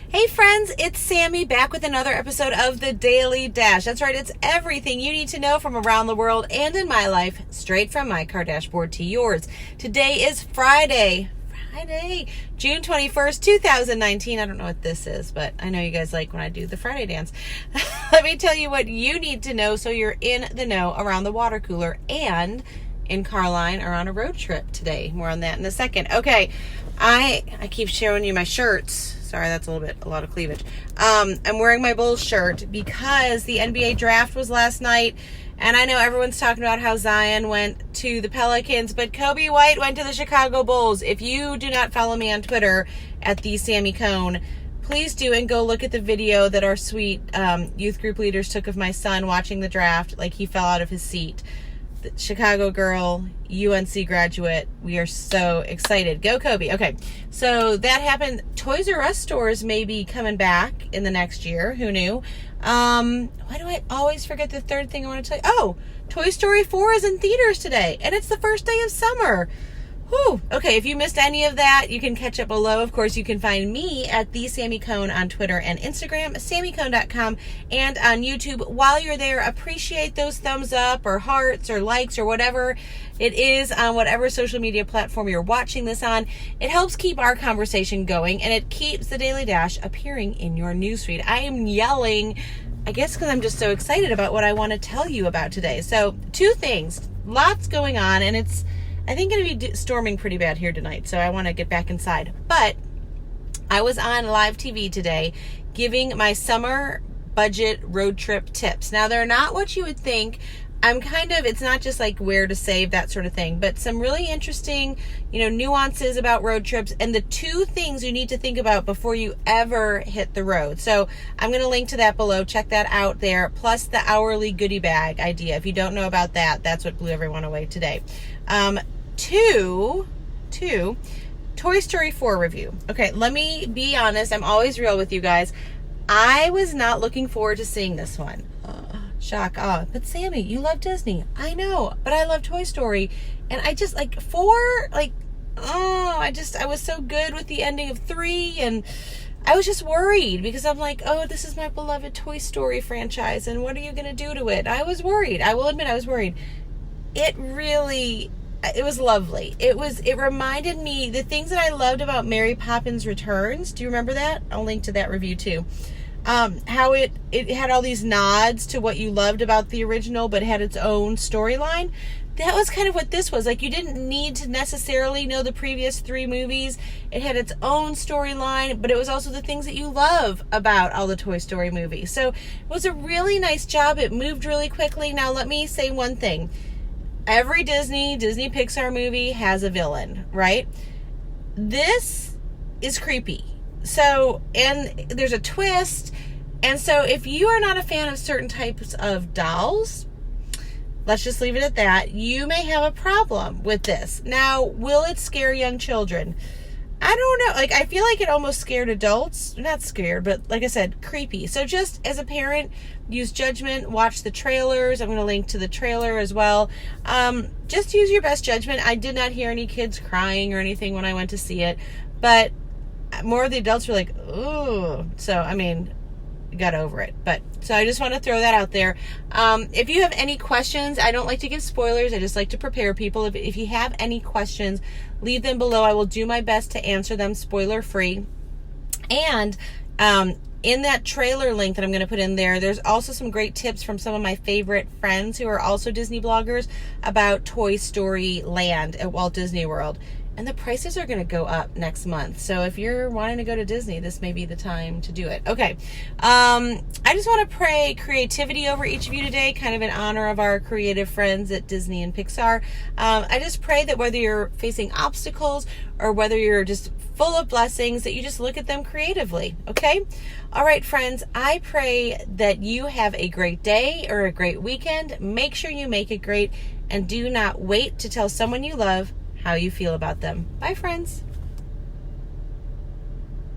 Hey friends, it's Sammy back with another episode of the Daily Dash. That's right, it's everything you need to know from around the world and in my life, straight from my car dashboard to yours. Today is Friday, June 21st, 2019. I don't know what this is, but I know you guys like when I do the Friday dance. Let me tell you what you need to know so you're in the know around the water cooler and in Carline or on a road trip today. More on that in a second. Okay, I keep showing you my shirts. Sorry, that's a lot of cleavage. I'm wearing my Bulls shirt because the NBA draft was last night, and I know everyone's talking about how Zion went to the Pelicans, but Coby White went to the Chicago Bulls. If you do not follow me on Twitter at the Sammy Cone, please do, and go look at the video that our sweet youth group leaders took of my son watching the draft like he fell out of his seat. The Chicago girl, UNC graduate. We are so excited. Go Coby. Okay, so that happened. Toys R Us stores may be coming back in the next year. Who knew? Why do I always forget the third thing I want to tell you? Oh, Toy Story 4 is in theaters today, and it's the first day of summer. Whew. Okay, if you missed any of that, you can catch up below. Of course, you can find me at the Sammy Cone on Twitter and Instagram, sammycone.com, and on YouTube. While you're there, appreciate those thumbs up or hearts or likes or whatever it is on whatever social media platform you're watching this on. It helps keep our conversation going, and it keeps the Daily Dash appearing in your newsfeed. I am yelling, I guess because I'm just so excited about what I want to tell you about today. So, two things. Lots going on, and it's I think going to be storming pretty bad here tonight, so I want to get back inside. But I was on live TV today giving my summer budget road trip tips. Now, they're not what you would think. It's not just like where to save, that sort of thing, but some really interesting, nuances about road trips and the two things you need to think about before you ever hit the road. So I'm going to link to that below. Check that out there. Plus the hourly goodie bag idea. If you don't know about that, that's what blew everyone away today. Two, Toy Story 4 review. Okay, let me be honest. I'm always real with you guys. I was not looking forward to seeing this one. Shock. But Sammy, you love Disney. I know, but I love Toy Story. And I just, I was so good with the ending of 3, and I was just worried because I'm like, this is my beloved Toy Story franchise, and what are you going to do to it? I was worried. I will admit I was worried. It was lovely. It reminded me the things that I loved about Mary Poppins Returns. Do you remember that? I'll link to that review too. How it had all these nods to what you loved about the original, but had its own storyline. That was kind of what this was. Like, you didn't need to necessarily know the previous 3 movies. It had its own storyline, but it was also the things that you love about all the Toy Story movies. So it was a really nice job. It moved really quickly. Now, let me say one thing. Every Disney Pixar movie has a villain, right? This is creepy. So, and there's a twist. And so if you are not a fan of certain types of dolls, let's just leave it at that. You may have a problem with this. Now, will it scare young children? I don't know. I feel like it almost scared adults. Not scared, but like I said, creepy. So just as a parent, use judgment, watch the trailers. I'm going to link to the trailer as well. Just use your best judgment. I did not hear any kids crying or anything when I went to see it, but more of the adults were like, ooh. So, got over it. So I just want to throw that out there. If you have any questions, I don't like to give spoilers. I just like to prepare people. If you have any questions, leave them below. I will do my best to answer them spoiler free. And in that trailer link that I'm going to put in there, there's also some great tips from some of my favorite friends who are also Disney bloggers about Toy Story Land at Walt Disney World. And the prices are going to go up next month. So if you're wanting to go to Disney, this may be the time to do it. Okay. I just want to pray creativity over each of you today, kind of in honor of our creative friends at Disney and Pixar. I just pray that whether you're facing obstacles or whether you're just full of blessings, that you just look at them creatively. Okay. All right, friends, I pray that you have a great day or a great weekend. Make sure you make it great, and do not wait to tell someone you love how you feel about them. Bye, friends.